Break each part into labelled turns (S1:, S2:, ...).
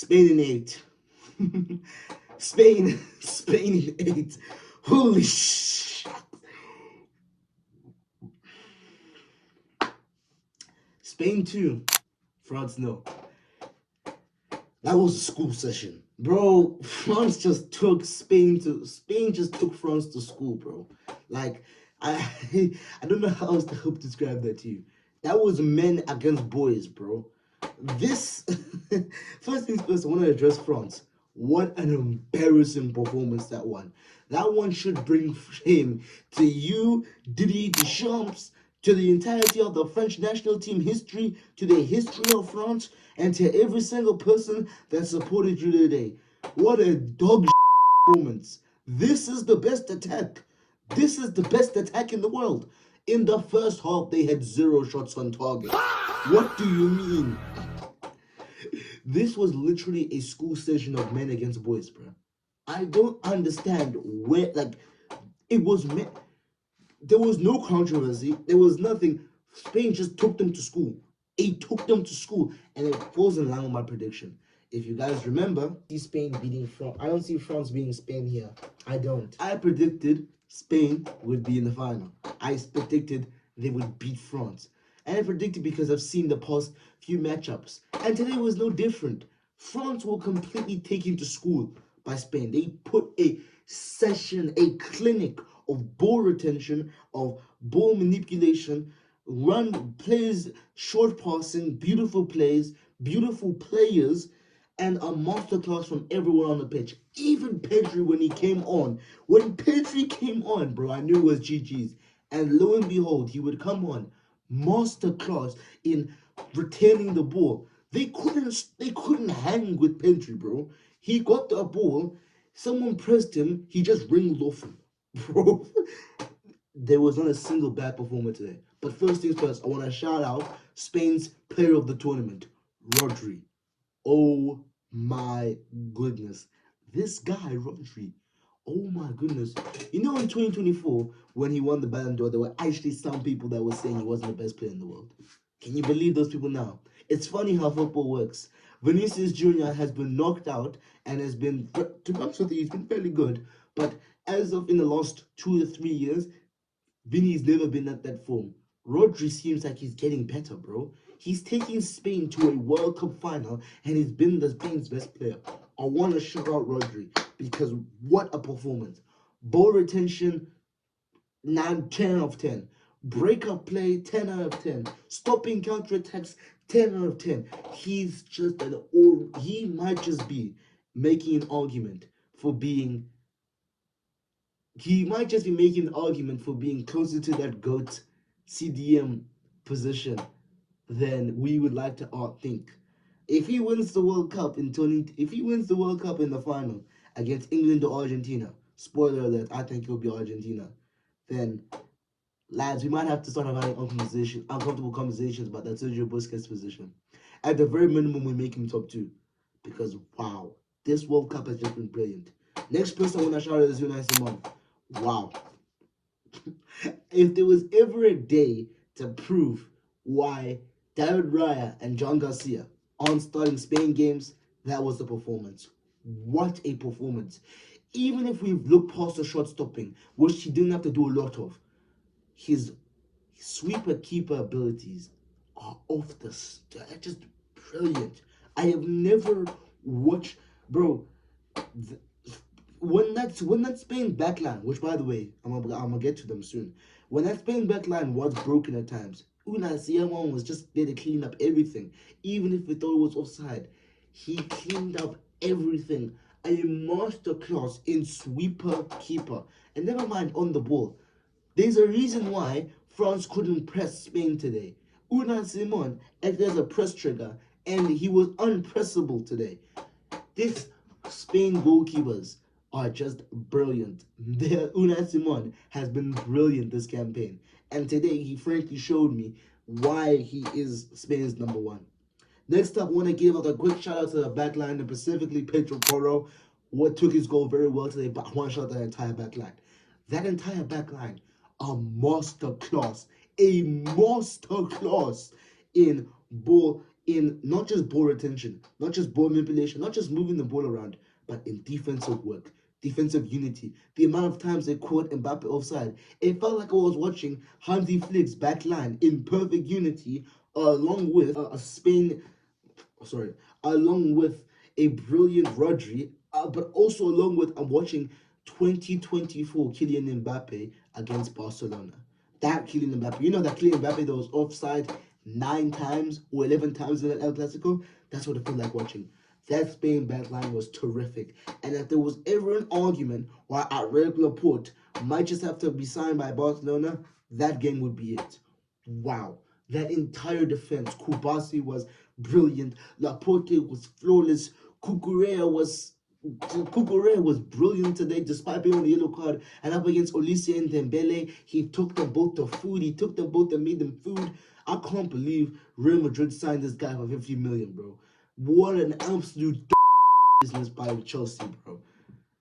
S1: Spain in 8. Spain in 8. Holy shit. Spain 2. France no. That was a school session. Bro, Spain just took France to school, bro. Like, I I don't know how else to help describe that to you. That was men against boys, bro. This first things first, I want to address France. What an embarrassing performance that one. That one should bring shame to you, Didier Deschamps, to the entirety of the French national team history, to the history of France, and to every single person that supported you today. What a dog performance. This is the best attack. This is the best attack in the world. In the first half, they had 0 shots on target. What do you mean? This was literally a school session of men against boys, bro. I don't understand where, like, it was men. There was no controversy. There was nothing. Spain just took them to school. It took them to school, and it falls in line with my prediction. If you guys remember, see Spain beating France. I don't see France beating Spain here. I don't. I predicted Spain would be in the final. I predicted they would beat France. And I predicted because I've seen the past few matchups. And today was no different. France were completely taken to school by Spain. They put a session, a clinic of ball retention, of ball manipulation, run plays, short passing, beautiful plays, beautiful players, and a masterclass from everyone on the pitch. Even Pedri when he came on. When Pedri came on, bro, I knew it was GG's. And lo and behold, he would come on. Masterclass in retaining the ball. They couldn't hang with Pedri, bro. He got the ball, someone pressed him, he just ringed off him. Bro, there was not a single bad performer today. But first things first, I want to shout out Spain's player of the tournament, Rodri. Oh my goodness. This guy, Rodri. Oh my goodness. You know, in 2024, when he won the Ballon d'Or, there were actually some people that were saying he wasn't the best player in the world. Can you believe those people now? It's funny how football works. Vinicius Jr. has been knocked out and has been, to be honest with you, he's been fairly good. But as of in the last 2 to 3 years, Vinny's never been at that form. Rodri seems like he's getting better, bro. He's taking Spain to a World Cup final and he's been the Spain's best player. I want to shout out Rodri because what a performance. Ball retention, 10 out of 10. Breakup play, 10 out of 10. Stopping counterattacks, 10 out of 10. He's just he might just be making an argument for being he might just be making an argument for being closer to that GOAT CDM position than we would like to think. If he wins the World Cup if he wins the World Cup in the final against England or Argentina, spoiler alert, I think it'll be Argentina, then lads, we might have to start having uncomfortable conversations about that Sergio Busquets position. At the very minimum, we make him top 2. Because wow, this World Cup has just been brilliant. Next person I want to shout out is Unai Simon. Wow. If there was ever a day to prove why David Raya and John Garcia aren't starting Spain games, that was the performance. What a performance. Even if we look past the shot stopping, which he didn't have to do a lot of, his sweeper keeper abilities are off the just brilliant. I have never watched, bro. When that Spain backline, which by the way, I'm gonna get to them soon. When that Spain backline was broken at times, Unai Simon was just there to clean up everything. Even if we thought it was offside, he cleaned up everything. A masterclass in sweeper keeper, and never mind on the ball. There's a reason why France couldn't press Spain today. Unai Simon acted as a press trigger, and he was unpressable today. This Spain goalkeepers are just brilliant. Unai Simon has been brilliant this campaign. And today he frankly showed me why he is Spain's number 1. Next up, I want to give out a quick shout out to the backline and specifically Pedro Porro, what took his goal very well today, but I want to shout out that entire backline. That entire backline, a masterclass in ball in not just ball retention, not just ball manipulation, not just moving the ball around, but in defensive work, defensive unity. The amount of times they caught Mbappe offside, it felt like I was watching Hansi Flick's back line in perfect unity, along with along with a brilliant Rodri, but also along with I'm watching 2024 Kylian Mbappe against Barcelona. That Kylian Mbappe, you know that Kylian Mbappe that was offside 9 times or 11 times in that El Clasico? That's what it felt like watching. That Spain backline was terrific. And if there was ever an argument why Athletic Laporte might just have to be signed by Barcelona, that game would be it. Wow. That entire defense, Kubasi was brilliant. Laporte was flawless. Cucurella was brilliant today, despite being on the yellow card. And up against Olise and Dembele, he took them both to food. He took them both and made them food. I can't believe Real Madrid signed this guy for 50 million, bro. What an absolute business by Chelsea, bro.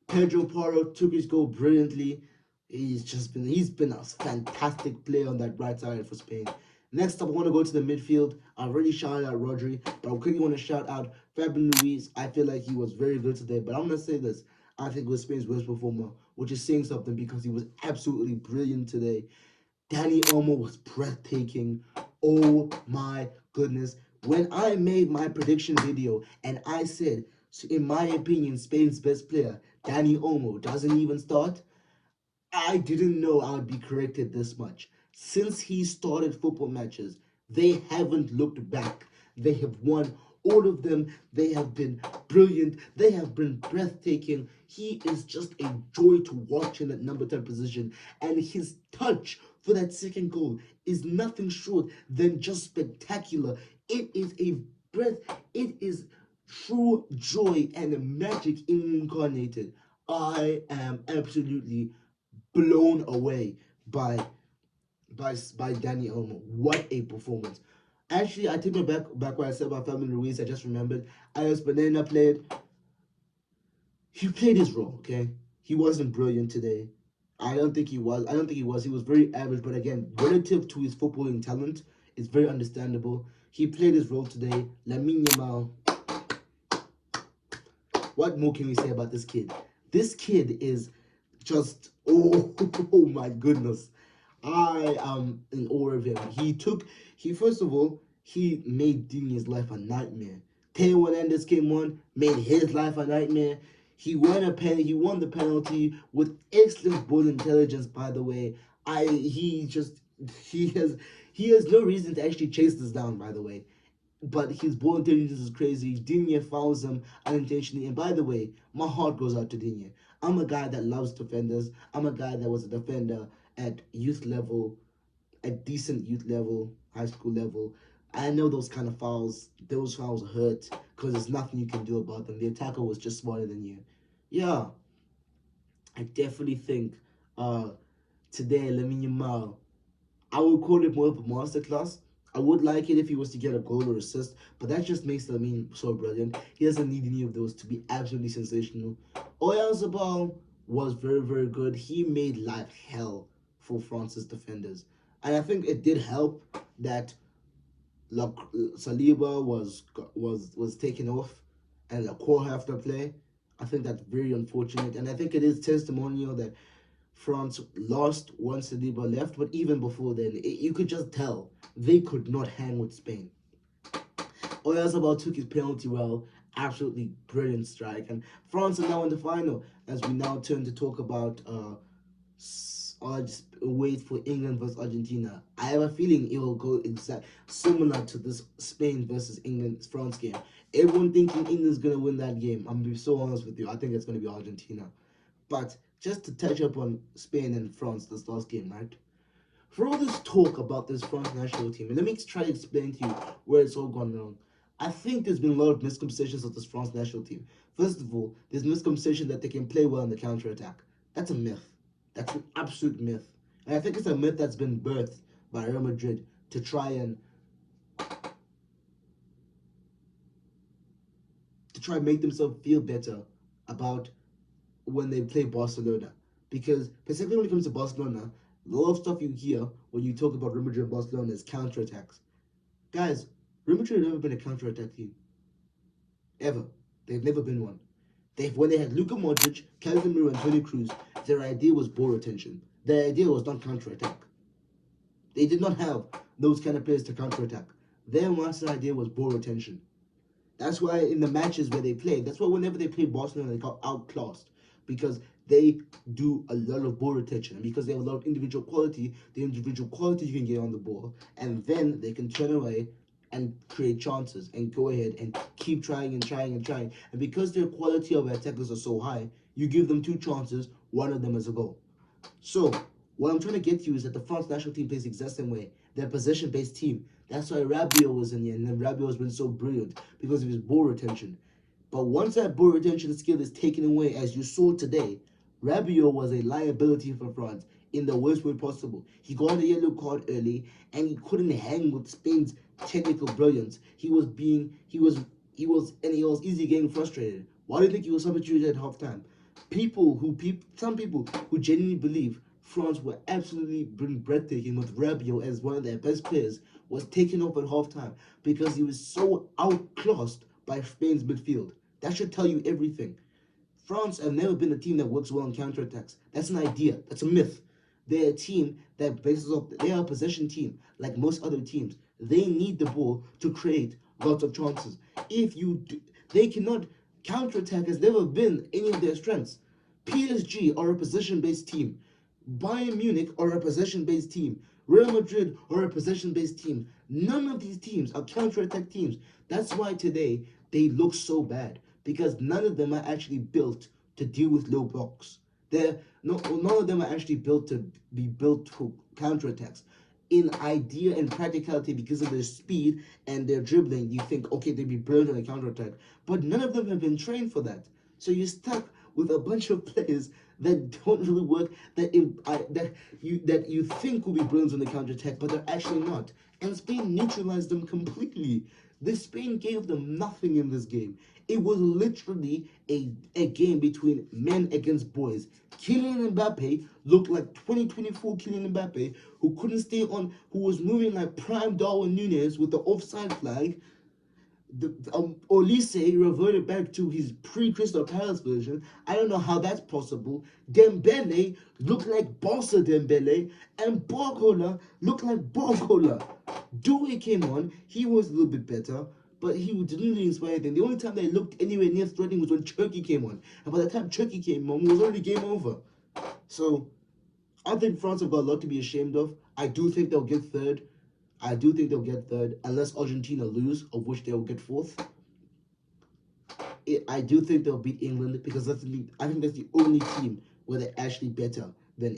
S1: Pedro Porro took his goal brilliantly. He's been a fantastic player on that right side for Spain. Next up, I want to go to the midfield. I've already shouted out Rodri, but I quickly want to shout out Fabian Ruiz. I feel like he was very good today, but I'm going to say this. I think it was Spain's worst performer, which is saying something because he was absolutely brilliant today. Dani Olmo was breathtaking. Oh my goodness. When I made my prediction video and I said, so in my opinion, Spain's best player, Dani Olmo, doesn't even start, I didn't know I would be corrected this much. Since he started football matches, they haven't looked back. They have won all of them. They have been brilliant. They have been breathtaking. He is just a joy to watch in that number 10 position. And his touch for that second goal is nothing short than just spectacular. It is a breath. It is true joy and magic incarnated. I am absolutely blown away by by Dani Olmo. What a performance! Actually, I take my back what I said about Fabian Ruiz. I just remembered. Alex Banana played. He played his role. Okay, he wasn't brilliant today. I don't think he was. I don't think he was. He was very average. But again, relative to his footballing talent, it's very understandable. He played his role today. Lamine Yamal. What more can we say about this kid? This kid is just oh my goodness. I am in awe of him. He first of all, he made Dini's life a nightmare. Teo Hernandez came on, made his life a nightmare. He won the penalty with excellent ball intelligence, by the way. He has he has no reason to actually chase this down, by the way. But his ball intelligence is crazy. Digne fouls him unintentionally. And by the way, my heart goes out to Digne. I'm a guy that loves defenders. I'm a guy that was a defender at youth level, at decent youth level, high school level. I know those fouls hurt because there's nothing you can do about them. The attacker was just smarter than you. Yeah, I definitely think uh, today, Lamine Yamal, I would call it more of a masterclass. I would like it if he was to get a goal or assist, but that just makes Lamine so brilliant. He doesn't need any of those to be absolutely sensational. Oyarzabal was very, very good. He made life hell for France's defenders. And I think it did help that Saliba was taken off and the core have to play. I think that's very unfortunate. And I think it is testimonial that France lost once Saliba left, but even before then, you could just tell they could not hang with Spain. Oyarzabal took his penalty well, absolutely brilliant strike, and France are now in the final. As we now turn to talk about just wait for England versus Argentina. I have a feeling it will go similar to this Spain versus England France game. Everyone thinking England's gonna win that game. I'm gonna be so honest with you. I think it's gonna be Argentina. But just to touch up on Spain and France this last game, right? For all this talk about this France national team, and let me try to explain to you where it's all gone wrong. I think there's been a lot of misconceptions of this France national team. First of all, there's misconception that they can play well in the counter-attack. That's a myth. That's an absolute myth. And I think it's a myth that's been birthed by Real Madrid to try and make themselves feel better about when they play Barcelona. Because specifically when it comes to Barcelona, a lot of stuff you hear when you talk about Real Madrid and Barcelona is counterattacks. Guys, Real Madrid have never been a counter-attack team. Ever. They've never been one. When they had Luka Modric, Casemiro, and Toni Kroos, their idea was ball retention. Their idea was not counter-attack. They did not have those kind of players to counter-attack. Their master idea was ball retention. That's why in the matches where they played, that's why whenever they play Barcelona, they got outclassed because they do a lot of ball retention. And because they have a lot of individual quality, the individual quality you can get on the ball, and then they can turn away and create chances and go ahead and keep trying and trying and trying. And because their quality of attackers are so high, you give them 2 chances, one of them is a goal. So, what I'm trying to get to is that the France national team plays the exact same way. They're a possession-based team. That's why Rabiot was in here, and then Rabiot has been so brilliant because of his ball retention. But once that ball retention skill is taken away, as you saw today, Rabiot was a liability for France in the worst way possible. He got a yellow card early, and he couldn't hang with Spain's technical brilliance. He was easy getting frustrated. Why do you think he was substituted at halftime? Some people who genuinely believe France were absolutely breathtaking with Rabiot as one of their best players was taken off at halftime because he was so outclassed by Spain's midfield. That should tell you everything. France have never been a team that works well on counterattacks. That's an idea. That's a myth. They're a team that bases off. They are a possession team, like most other teams. They need the ball to create lots of chances. They cannot. Counterattack has never been any of their strengths. PSG are a possession-based team. Bayern Munich are a possession-based team. Real Madrid are a possession-based team. None of these teams are counter-attack teams. That's why today they look so bad because none of them are actually built to deal with low blocks. None of them are actually built to be built for counterattacks. In idea and practicality, because of their speed and their dribbling, you think, okay, they'd be brilliant on a counterattack. But none of them have been trained for that. So you're stuck with a bunch of players that don't really work, that you think will be brilliant on the counterattack, but they're actually not. And Spain neutralized them completely. Spain gave them nothing in this game. It was literally a game between men against boys. Kylian Mbappé looked like 2024 Kylian Mbappé, who was moving like prime Darwin Núñez with the offside flag. Olise reverted back to his pre-Crystal Palace version. I don't know how that's possible. Dembele looked like Barca Dembele, and Barcola looked like Barcola. Dewey came on. He was a little bit better, but he didn't really inspire anything. The only time they looked anywhere near threatening was when Turkey came on. And by the time Turkey came on, it was already game over. So, I think France have got a lot to be ashamed of. I do think they'll get third. Unless Argentina lose, of which they'll get fourth. I do think they'll beat England because I think that's the only team where they're actually better than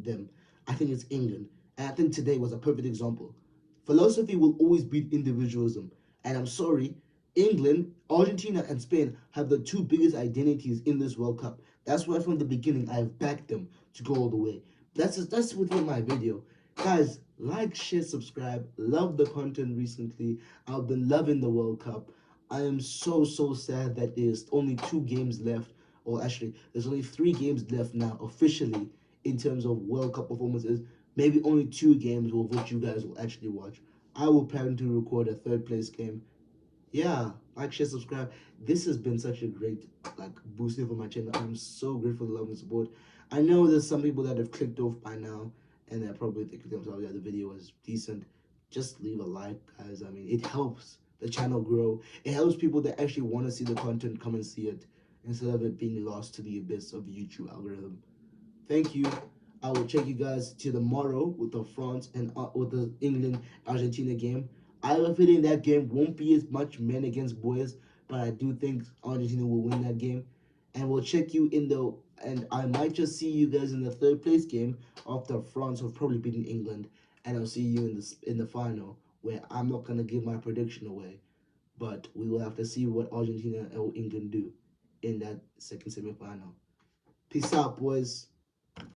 S1: them. I think it's England. And I think today was a perfect example. Philosophy will always beat individualism. And I'm sorry, England, Argentina, and Spain have the two biggest identities in this World Cup. That's why from the beginning I have backed them to go all the way. That's within my video. Guys, like, share, subscribe. Love the content recently. I've been loving the World Cup. I am so sad that there's only 2 games left, or actually there's only 3 games left now officially in terms of World Cup performances. Maybe only 2 games of which you guys will actually watch. I will plan to record a 3rd place game. Yeah, like, share, subscribe. This has been such a great boosting for my channel. I'm so grateful for the love and support. I know there's some people that have clicked off by now and they're probably thinking to themselves, yeah, the video was decent. Just leave a like, guys. I mean, it helps the channel grow. It helps people that actually want to see the content come and see it instead of it being lost to the abyss of the YouTube algorithm. Thank you. I will check you guys till tomorrow with the France and with the England Argentina game. I have a feeling that game won't be as much men against boys, but I do think Argentina will win that game. And we'll check you and I might just see you guys in the 3rd place game after France have probably beaten England, and I'll see you in the final, where I'm not gonna give my prediction away, but we will have to see what Argentina or England do in that 2nd semifinal. Peace out, boys.